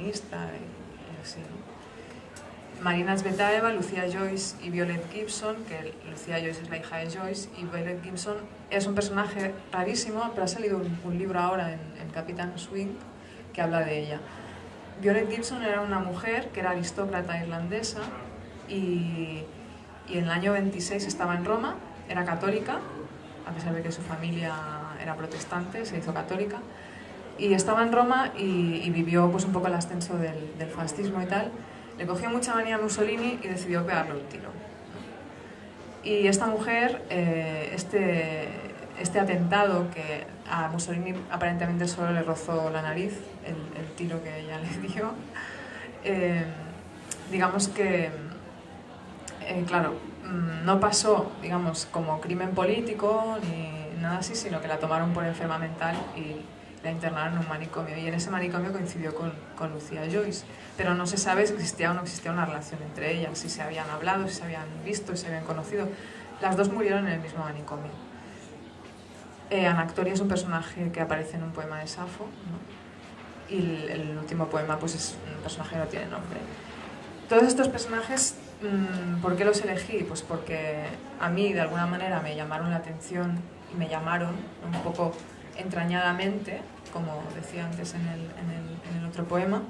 feminista y así, ¿no? Marina Tsvetaeva, Lucía Joyce y Violet Gibson, que Lucía Joyce es la hija de Joyce, y Violet Gibson es un personaje rarísimo, pero ha salido un libro ahora en Capitán Swing que habla de ella. Violet Gibson era una mujer que era aristócrata irlandesa y en el año 26 estaba en Roma, era católica, a pesar de que su familia era protestante, se hizo católica, y estaba en Roma y vivió pues un poco el ascenso del fascismo y tal. Le cogió mucha manía a Mussolini y decidió pegarle un tiro. Y esta mujer, este atentado que a Mussolini aparentemente solo le rozó la nariz, el tiro que ella le dio, digamos que, claro, no pasó, digamos, como crimen político ni nada así, sino que la tomaron por enferma mental y la internaron en un manicomio. Y en ese manicomio coincidió con Lucía Joyce. Pero no se sabe si existía o no existía una relación entre ellas, si se habían hablado, si se habían visto, si se habían conocido. Las dos murieron en el mismo manicomio. Anactoria es un personaje que aparece en un poema de Safo, ¿no? Y el último poema pues es un personaje que no tiene nombre. Todos estos personajes, ¿por qué los elegí? Pues porque a mí de alguna manera me llamaron la atención y me llamaron un poco entrañadamente, como decía antes en el otro poema,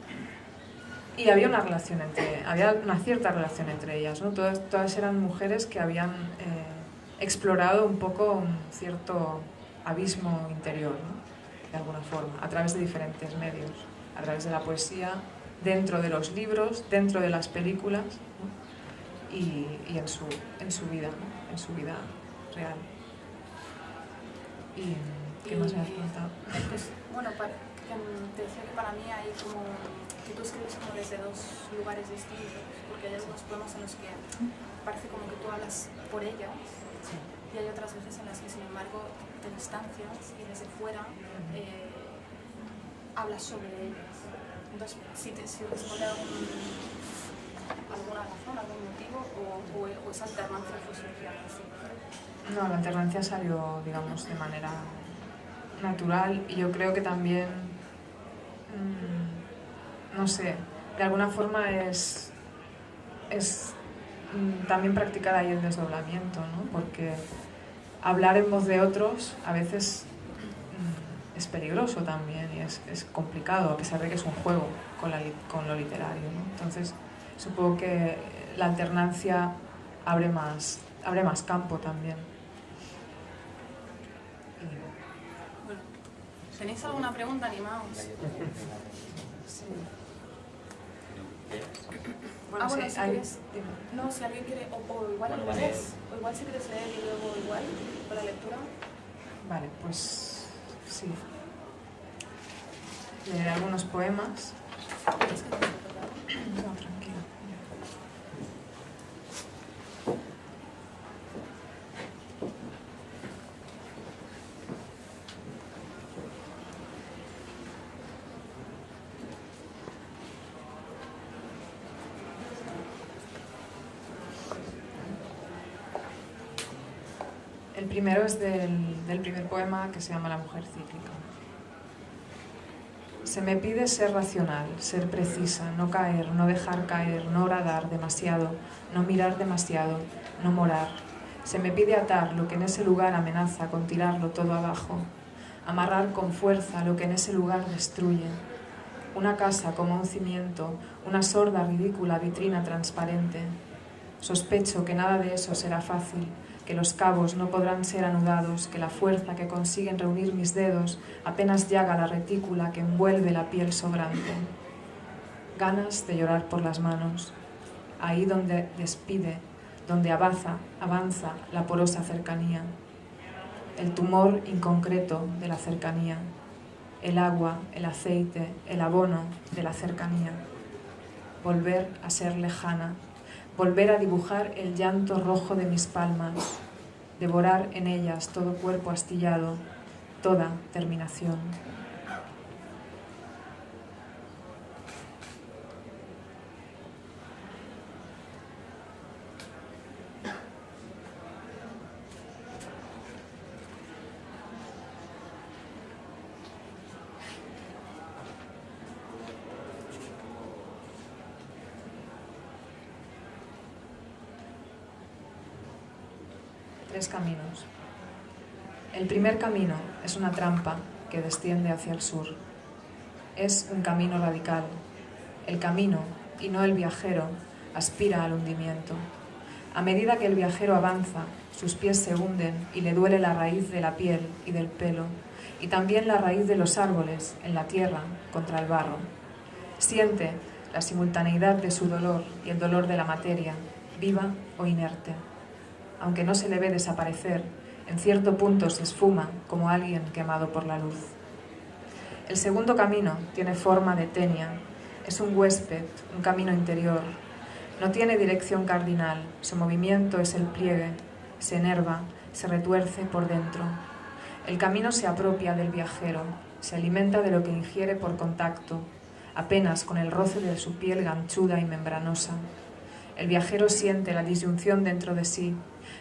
y había una cierta relación entre ellas, ¿no? Todas eran mujeres que habían explorado un poco un cierto abismo interior, ¿no? De alguna forma, a través de diferentes medios, a través de la poesía, dentro de los libros, dentro de las películas, ¿no? y en su vida, ¿no? En su vida real. ¿Y qué más me has preguntado? Pues, bueno, te decía que para mí hay como que tú escribes como desde dos lugares distintos, porque hay algunos poemas en los que parece como que tú hablas por ellas, sí, y hay otras veces en las que sin embargo te distancias y desde fuera hablas sobre ellas. Entonces, si responde alguna razón, algún motivo, o esa alternancia fue social así. No, la alternancia salió, digamos, de manera natural, y yo creo que también, no sé, de alguna forma es también practicar ahí el desdoblamiento, ¿no? Porque hablar en voz de otros a veces es peligroso también y es complicado, a pesar de que es un juego con lo literario, ¿no? Entonces supongo que la alternancia abre más campo también. Bueno, ¿tenéis alguna pregunta? Animaos. Sí. Bueno, si quieres, no, si alguien quiere, o igual al revés, o igual si quieres leer y luego igual con la lectura. Vale, pues sí. Leeré algunos poemas. No, tranquila. El primero es del primer poema, que se llama La mujer cíclica. Se me pide ser racional, ser precisa, no caer, no dejar caer, no bradar demasiado, no mirar demasiado, no morar. Se me pide atar lo que en ese lugar amenaza con tirarlo todo abajo, amarrar con fuerza lo que en ese lugar destruye. Una casa como un cimiento, una sorda, ridícula vitrina transparente. Sospecho que nada de eso será fácil, que los cabos no podrán ser anudados, que la fuerza que consiguen reunir mis dedos apenas llaga la retícula que envuelve la piel sobrante. Ganas de llorar por las manos, ahí donde despide, donde avanza la porosa cercanía, el tumor inconcreto de la cercanía, el agua, el aceite, el abono de la cercanía. Volver a ser lejana, volver a dibujar el llanto rojo de mis palmas, devorar en ellas todo cuerpo astillado, toda terminación. 3 caminos. El primer camino es una trampa que desciende hacia el sur. Es un camino radical. El camino, y no el viajero, aspira al hundimiento. A medida que el viajero avanza, sus pies se hunden y le duele la raíz de la piel y del pelo, y también la raíz de los árboles en la tierra contra el barro. Siente la simultaneidad de su dolor y el dolor de la materia, viva o inerte. Aunque no se le ve desaparecer, en cierto punto se esfuma como alguien quemado por la luz. El segundo camino tiene forma de tenia. Es un huésped, un camino interior. No tiene dirección cardinal, su movimiento es el pliegue, se enerva, se retuerce por dentro. El camino se apropia del viajero, se alimenta de lo que ingiere por contacto, apenas con el roce de su piel ganchuda y membranosa. El viajero siente la disyunción dentro de sí,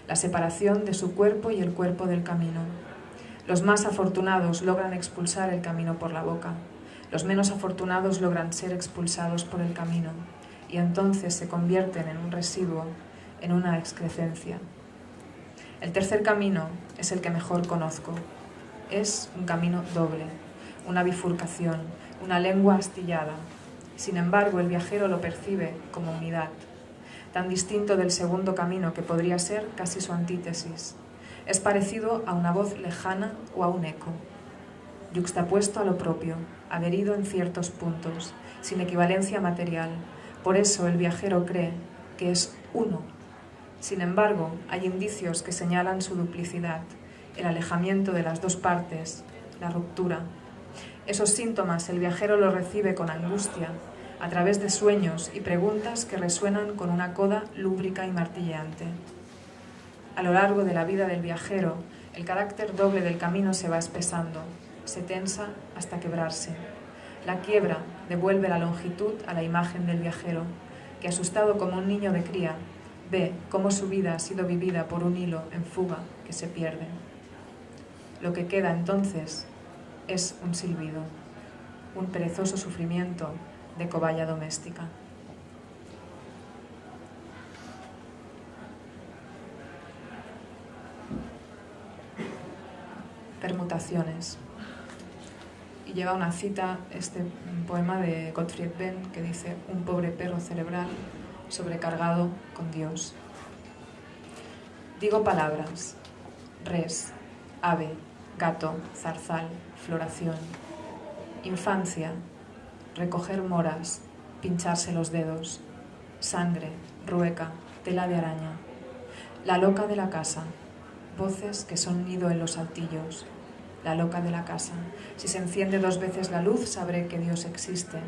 la separación de su cuerpo y el cuerpo del camino. Los más afortunados logran expulsar el camino por la boca. Los menos afortunados logran ser expulsados por el camino, y entonces se convierten en un residuo, en una excrescencia. El tercer camino es el que mejor conozco. Es un camino doble, una bifurcación, una lengua astillada. Sin embargo, el viajero lo percibe como unidad, tan distinto del segundo camino que podría ser casi su antítesis. Es parecido a una voz lejana o a un eco, yuxtapuesto a lo propio, adherido en ciertos puntos, sin equivalencia material. Por eso el viajero cree que es uno. Sin embargo, hay indicios que señalan su duplicidad, el alejamiento de las dos partes, la ruptura. Esos síntomas el viajero los recibe con angustia, a través de sueños y preguntas que resuenan con una coda lúbrica y martilleante. A lo largo de la vida del viajero, el carácter doble del camino se va espesando, se tensa hasta quebrarse. La quiebra devuelve la longitud a la imagen del viajero, que asustado como un niño de cría, ve cómo su vida ha sido vivida por un hilo en fuga que se pierde. Lo que queda entonces es un silbido, un perezoso sufrimiento de cobaya doméstica. Permutaciones. Y lleva una cita, un poema de Gottfried Benn, que dice: un pobre perro cerebral sobrecargado con Dios. Digo palabras: res, ave, gato, zarzal, floración. Infancia, recoger moras, pincharse los dedos. Sangre, rueca, tela de araña. La loca de la casa, voces que son nido en los altillos. La loca de la casa. Si se enciende 2 veces la luz, sabré que Dios existe.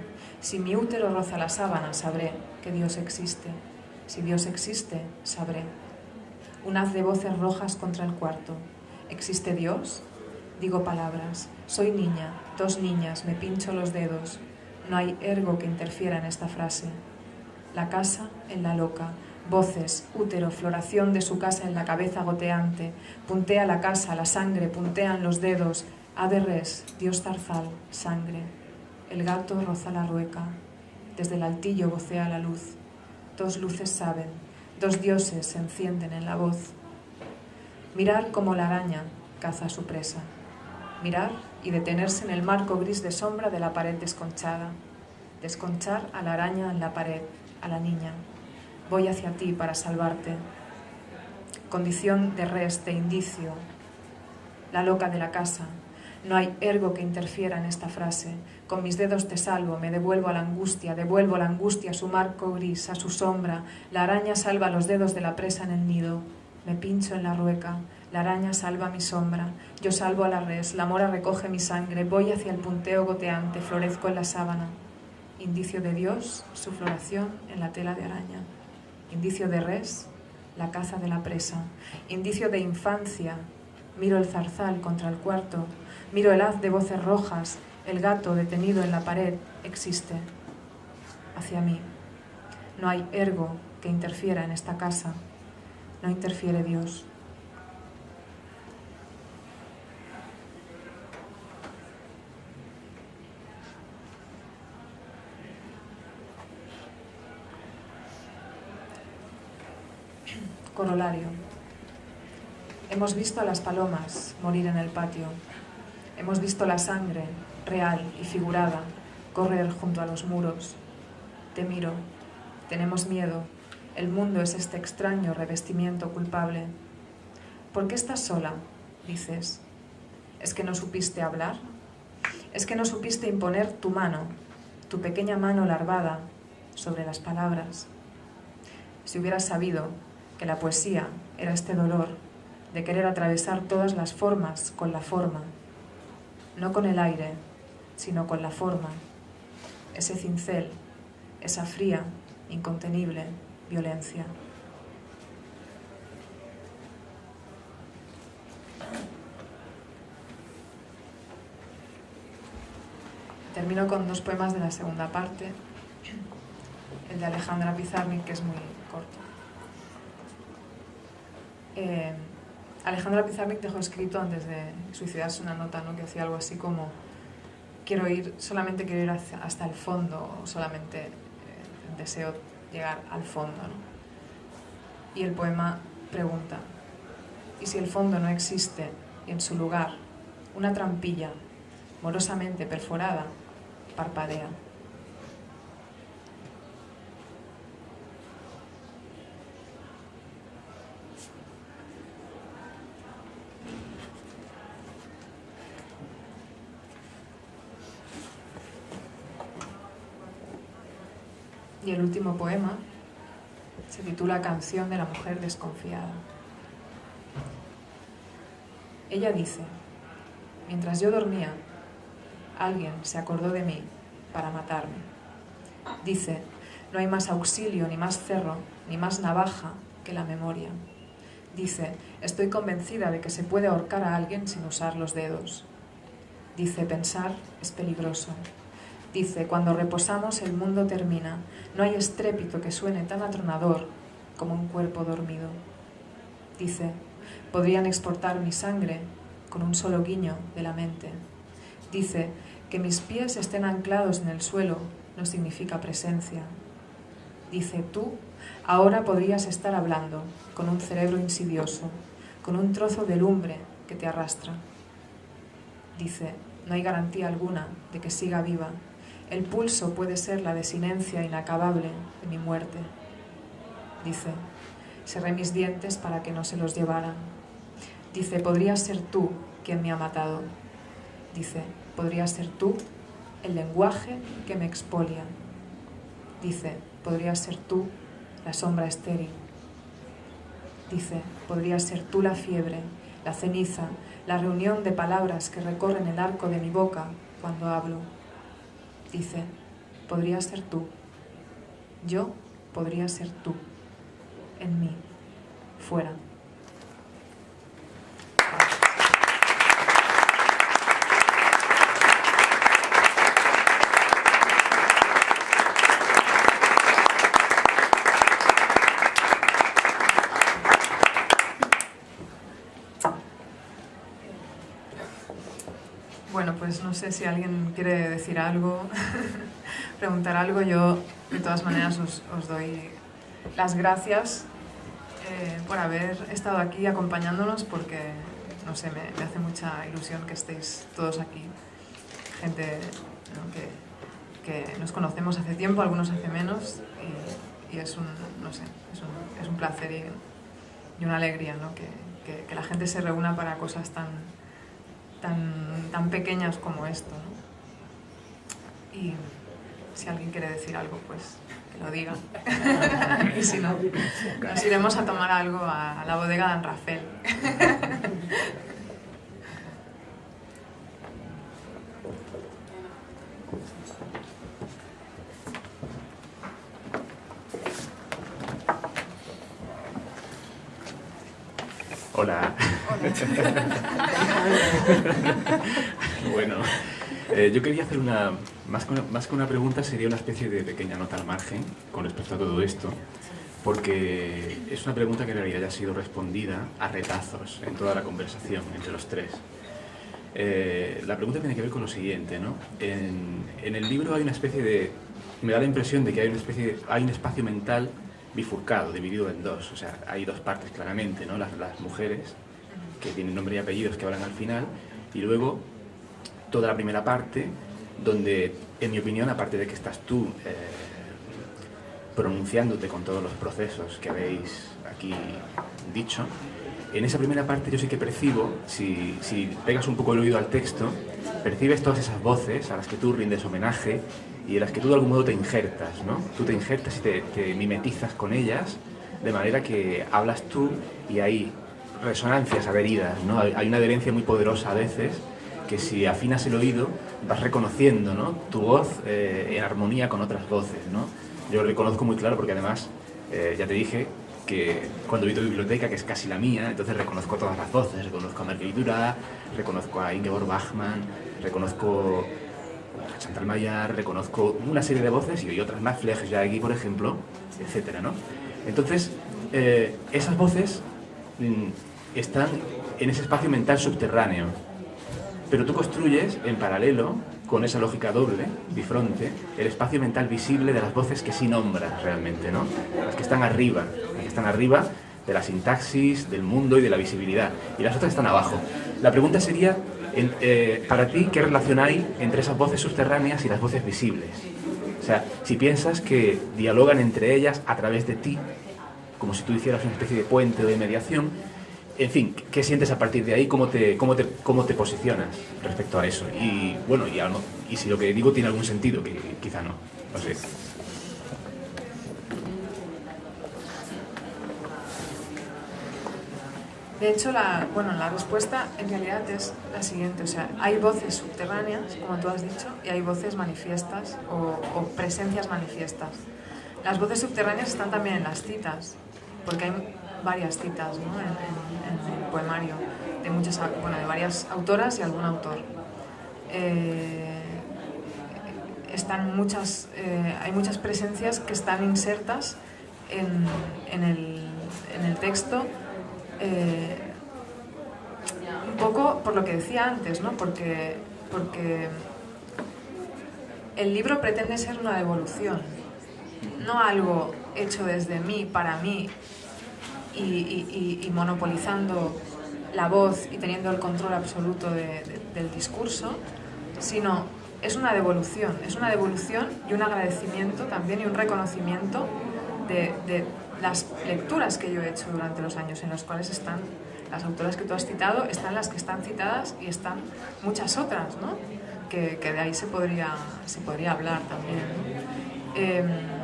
Si mi útero roza la sábana, sabré que Dios existe. Si Dios existe, sabré. Un haz de voces rojas contra el cuarto. ¿Existe Dios? Digo palabras. Soy niña, 2 niñas, me pincho los dedos. No hay ergo que interfiera en esta frase. La casa en la loca. Voces, útero, floración de su casa en la cabeza goteante. Puntea la casa, la sangre, puntean los dedos. Ave res, Dios zarzal, sangre. El gato roza la rueca. Desde el altillo vocea la luz. 2 luces saben, 2 dioses se encienden en la voz. Mirar como la araña caza a su presa. Mirar y detenerse en el marco gris de sombra de la pared desconchada. Desconchar a la araña en la pared, a la niña. Voy hacia ti para salvarte. Condición de res, de indicio. La loca de la casa. No hay ergo que interfiera en esta frase. Con mis dedos te salvo, me devuelvo a la angustia a su marco gris, a su sombra. La araña salva los dedos de la presa en el nido. Me pincho en la rueca. La araña salva mi sombra. Yo salvo a la res. La mora recoge mi sangre. Voy hacia el punteo goteante. Florezco en la sábana. Indicio de Dios, su floración en la tela de araña. Indicio de res, la caza de la presa. Indicio de infancia. Miro el zarzal contra el cuarto. Miro el haz de voces rojas. El gato detenido en la pared existe. Hacia mí. No hay ergo que interfiera en esta casa. No interfiere Dios. Corolario. Hemos visto a las palomas morir en el patio. Hemos visto la sangre, real y figurada, correr junto a los muros. Te miro. Tenemos miedo. El mundo es este extraño revestimiento culpable. ¿Por qué estás sola?, dices. ¿Es que no supiste hablar? ¿Es que no supiste imponer tu mano, tu pequeña mano larvada, sobre las palabras? Si hubieras sabido que la poesía era este dolor de querer atravesar todas las formas con la forma, no con el aire, sino con la forma, ese cincel, esa fría, incontenible violencia. Termino con 2 poemas de la segunda parte, el de Alejandra Pizarnik, que es muy corto. Alejandra Pizarnik dejó escrito antes de suicidarse una nota, ¿no?, que hacía algo así como: solamente quiero ir hasta el fondo, solamente deseo llegar al fondo, ¿no? Y el poema pregunta: ¿y si el fondo no existe y en su lugar una trampilla morosamente perforada parpadea? Y el último poema se titula Canción de la mujer desconfiada. Ella dice: mientras yo dormía, alguien se acordó de mí para matarme. Dice: no hay más auxilio, ni más cerro, ni más navaja que la memoria. Dice: estoy convencida de que se puede ahorcar a alguien sin usar los dedos. Dice: pensar es peligroso. Dice: cuando reposamos el mundo termina. No hay estrépito que suene tan atronador como un cuerpo dormido. Dice: podrían exportar mi sangre con un solo guiño de la mente. Dice: que mis pies estén anclados en el suelo no significa presencia. Dice: tú ahora podrías estar hablando con un cerebro insidioso, con un trozo de lumbre que te arrastra. Dice: no hay garantía alguna de que siga viva. El pulso puede ser la desinencia inacabable de mi muerte. Dice: cerré mis dientes para que no se los llevaran. Dice: podrías ser tú quien me ha matado. Dice: podrías ser tú el lenguaje que me expolia. Dice: podrías ser tú la sombra estéril. Dice: podrías ser tú la fiebre, la ceniza, la reunión de palabras que recorren el arco de mi boca cuando hablo. Dice: podrías ser tú. Yo podría ser tú. En mí. Fuera. Bueno, pues no sé si alguien quiere decir algo, preguntar algo. Yo, de todas maneras, os doy las gracias por haber estado aquí acompañándonos, porque, no sé, me hace mucha ilusión que estéis todos aquí. Gente, ¿no?, que nos conocemos hace tiempo, algunos hace menos, y es un, no sé, es un placer y una alegría, ¿no?, que la gente se reúna para cosas tan pequeñas como esto, ¿no? Y si alguien quiere decir algo, pues que lo diga. Y si no, nos iremos a tomar algo a la bodega de An Rafael. Hola. Bueno, yo quería hacer más que una pregunta, sería una especie de pequeña nota al margen con respecto a todo esto, porque es una pregunta que en realidad ya ha sido respondida a retazos en toda la conversación entre los tres. La pregunta tiene que ver con lo siguiente, ¿no? En el libro hay una especie de... Me da la impresión de que hay un espacio mental bifurcado, dividido en dos. O sea, hay dos partes claramente, ¿no? Las mujeres que tienen nombre y apellidos que hablan al final, y luego toda la primera parte, donde, en mi opinión, aparte de que estás tú pronunciándote con todos los procesos que habéis aquí dicho, en esa primera parte yo sí que percibo, si pegas un poco el oído al texto, percibes todas esas voces a las que tú rindes homenaje y en las que tú de algún modo te injertas, ¿no? Tú te injertas y te mimetizas con ellas, de manera que hablas tú y hay resonancias adheridas, ¿no? Hay una adherencia muy poderosa a veces, que si afinas el oído vas reconociendo, ¿no?, tu voz en armonía con otras voces, ¿no? Yo lo reconozco muy claro porque además, ya te dije, que cuando vi tu biblioteca, que es casi la mía, entonces reconozco todas las voces, reconozco a Marguerite Duras, reconozco a Ingeborg Bachmann, reconozco a Chantal Maillard, reconozco una serie de voces y otras más, Fleche Jaegui, por ejemplo, etcétera, ¿no? Entonces, esas voces están en ese espacio mental subterráneo, pero tú construyes en paralelo, con esa lógica doble, bifronte, el espacio mental visible de las voces que sí nombras realmente, ¿no? Las que están arriba de la sintaxis, del mundo y de la visibilidad, y las otras están abajo. La pregunta sería, para ti, ¿qué relación hay entre esas voces subterráneas y las voces visibles? O sea, si piensas que dialogan entre ellas a través de ti, como si tú hicieras una especie de puente o de mediación, en fin, ¿qué sientes a partir de ahí? ¿Cómo te posicionas respecto a eso? Y bueno, y si lo que digo tiene algún sentido, que quizá no sé. De hecho, la respuesta en realidad es la siguiente. O sea, hay voces subterráneas, como tú has dicho, y hay voces manifiestas o presencias manifiestas. Las voces subterráneas están también en las citas, porque hay varias citas, ¿no?, en el poemario, de varias autoras y algún autor. Hay muchas presencias que están insertas en el texto, un poco por lo que decía antes, ¿no? Porque el libro pretende ser una devolución, no algo hecho desde mí, para mí, y monopolizando la voz y teniendo el control absoluto del discurso, sino es una devolución y un agradecimiento también y un reconocimiento de las lecturas que yo he hecho durante los años, en los cuales están las autoras que tú has citado, están las que están citadas y están muchas otras, ¿no?, que de ahí se podría hablar también, ¿no?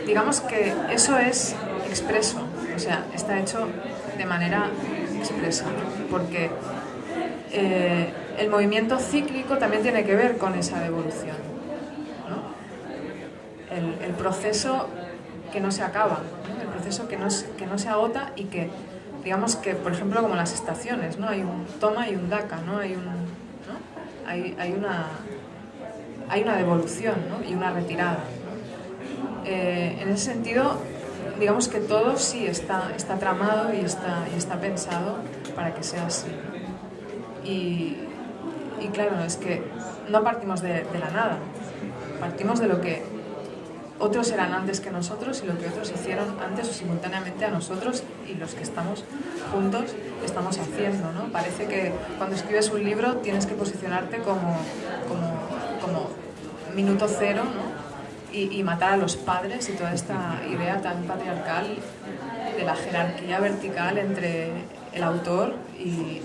Digamos que eso es expreso, o sea, está hecho de manera expresa, porque el movimiento cíclico también tiene que ver con esa devolución, ¿no? El proceso que no se acaba, ¿no?, el proceso que no se agota y que, digamos que, por ejemplo, como las estaciones, ¿no?, hay un toma y un daca, ¿no?, hay una devolución, ¿no?, y una retirada. En ese sentido, digamos que todo sí está tramado y está pensado para que sea así. Y claro, es que no partimos de la nada, partimos de lo que otros eran antes que nosotros y lo que otros hicieron antes o simultáneamente a nosotros, y los que estamos juntos estamos haciendo, ¿no? Parece que cuando escribes un libro tienes que posicionarte como minuto cero, ¿no?, y matar a los padres y toda esta idea tan patriarcal de la jerarquía vertical entre el autor y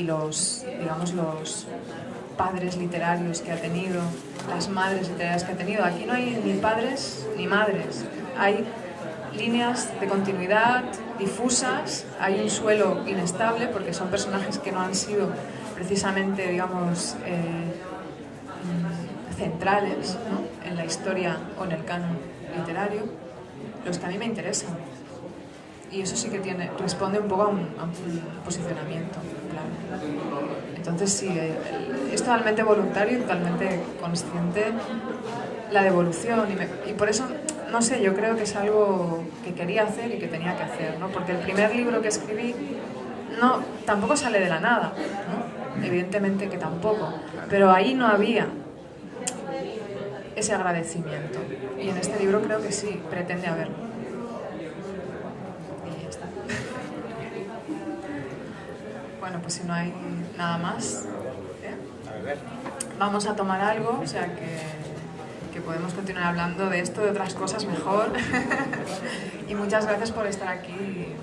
los, digamos, los padres literarios que ha tenido, las madres literarias que ha tenido. Aquí no hay ni padres ni madres, hay líneas de continuidad difusas, hay un suelo inestable porque son personajes que no han sido precisamente, digamos, centrales, ¿no?, en la historia o en el canon literario, los que a mí me interesan. Y eso sí que responde un poco a un posicionamiento, claro. Entonces sí, es totalmente voluntario y totalmente consciente la devolución, y por eso, no sé, yo creo que es algo que quería hacer y que tenía que hacer, ¿no? Porque el primer libro que escribí tampoco sale de la nada, ¿no? Evidentemente que tampoco, pero ahí no había ese agradecimiento, y en este libro creo que sí pretende haberlo. Y ya está. pues si no hay nada más, vamos a tomar algo, o sea que podemos continuar hablando de esto, de otras cosas mejor. Y muchas gracias por estar aquí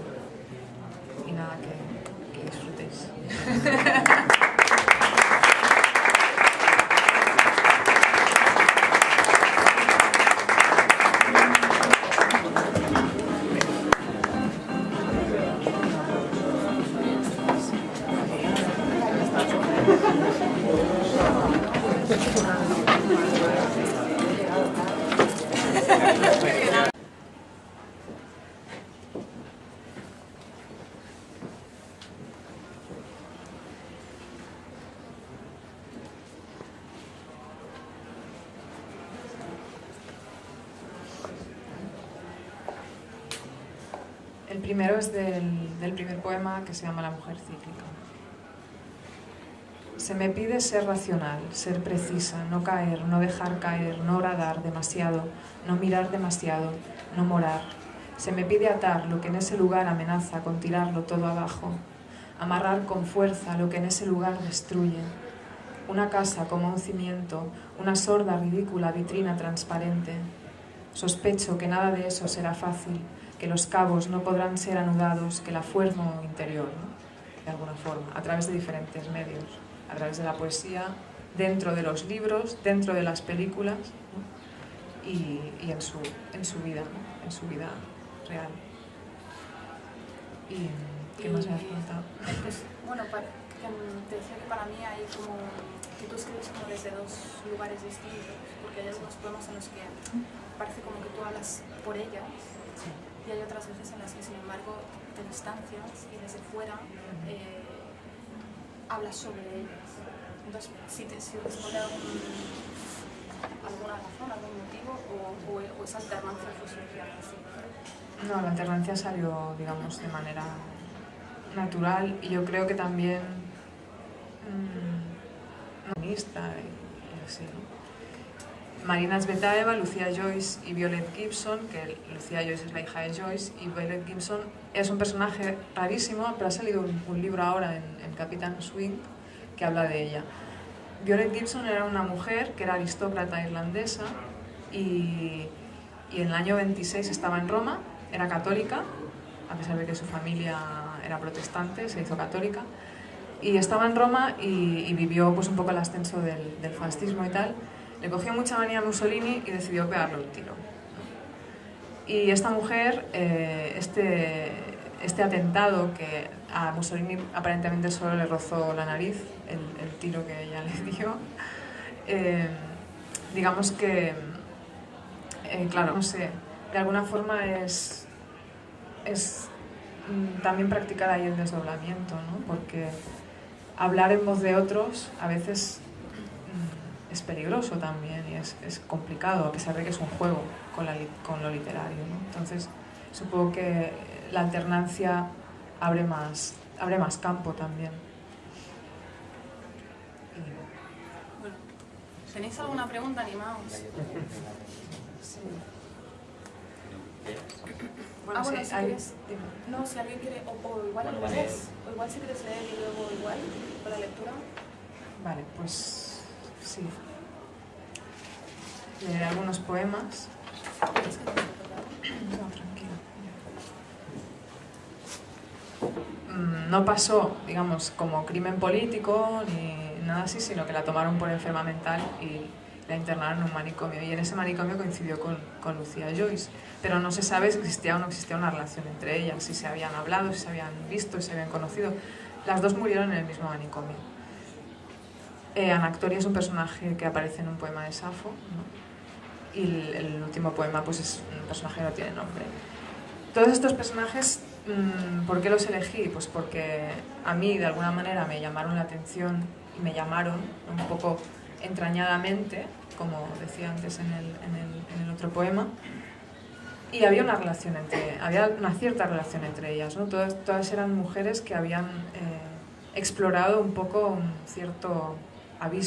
y nada, que disfrutéis. El primero es del primer poema, que se llama La mujer cíclica. Se me pide ser racional, ser precisa, no caer, no dejar caer, no bradar demasiado, no mirar demasiado, no morar. Se me pide atar lo que en ese lugar amenaza con tirarlo todo abajo, amarrar con fuerza lo que en ese lugar destruye. Una casa como un cimiento, una sorda, ridícula vitrina transparente. Sospecho que nada de eso será fácil, que los cabos no podrán ser anudados, que la fuerza interior, ¿no? De alguna forma, a través de diferentes medios, a través de la poesía, dentro de los libros, dentro de las películas, ¿no? y en su vida, ¿no? En su vida real. ¿Y qué más me has preguntado? Pues, bueno, te decía que para mí hay como que tú escribes como desde dos lugares distintos, porque hay algunos poemas en los que parece como que tú hablas por ellas, sí. Y hay otras veces en las que, sin embargo, te distancias y desde fuera hablas sobre ellas. Entonces, si responde alguna razón, algún motivo, o esa alternancia fue surgida así. No, la alternancia salió, digamos, de manera natural, y yo creo que también feminista y así, ¿no? Marina Tsvetaeva, Lucía Joyce y Violet Gibson, que Lucía Joyce es la hija de Joyce, y Violet Gibson es un personaje rarísimo, pero ha salido un libro ahora en Capitán Swing que habla de ella. Violet Gibson era una mujer que era aristócrata irlandesa y en el año 26 estaba en Roma, era católica, a pesar de que su familia era protestante, se hizo católica, y estaba en Roma y vivió pues un poco el ascenso del fascismo y tal. Le cogió mucha manía a Mussolini y decidió pegarle un tiro. Y esta mujer, este atentado que a Mussolini aparentemente solo le rozó la nariz, el tiro que ella le dio, digamos que, claro, no sé, de alguna forma es también practicar ahí el desdoblamiento, ¿no? Porque hablar en voz de otros a veces es peligroso también y es complicado, a pesar de que es un juego con lo literario, ¿no? Entonces, supongo que la alternancia abre más campo también. Bueno, ¿tenéis alguna pregunta? Animaos. Sí. Bueno, si quieres, no, si alguien quiere, o igual al revés, o igual si quieres leer y luego igual con la lectura. Vale, pues sí. Leeré algunos poemas. No, tranquila. No pasó, digamos, como crimen político ni nada así, sino que la tomaron por enferma mental y la internaron en un manicomio. Y en ese manicomio coincidió con Lucía Joyce. Pero no se sabe si existía o no existía una relación entre ellas, si se habían hablado, si se habían visto, si se habían conocido. Las dos murieron en el mismo manicomio. Anactoria es un personaje que aparece en un poema de Safo, ¿no? Y el último poema pues es un personaje que no tiene nombre. Todos estos personajes, ¿por qué los elegí? Pues porque a mí de alguna manera me llamaron la atención y me llamaron un poco entrañadamente, como decía antes en el otro poema, y había una cierta relación entre ellas, ¿no? Todas eran mujeres que habían explorado un poco un cierto abismo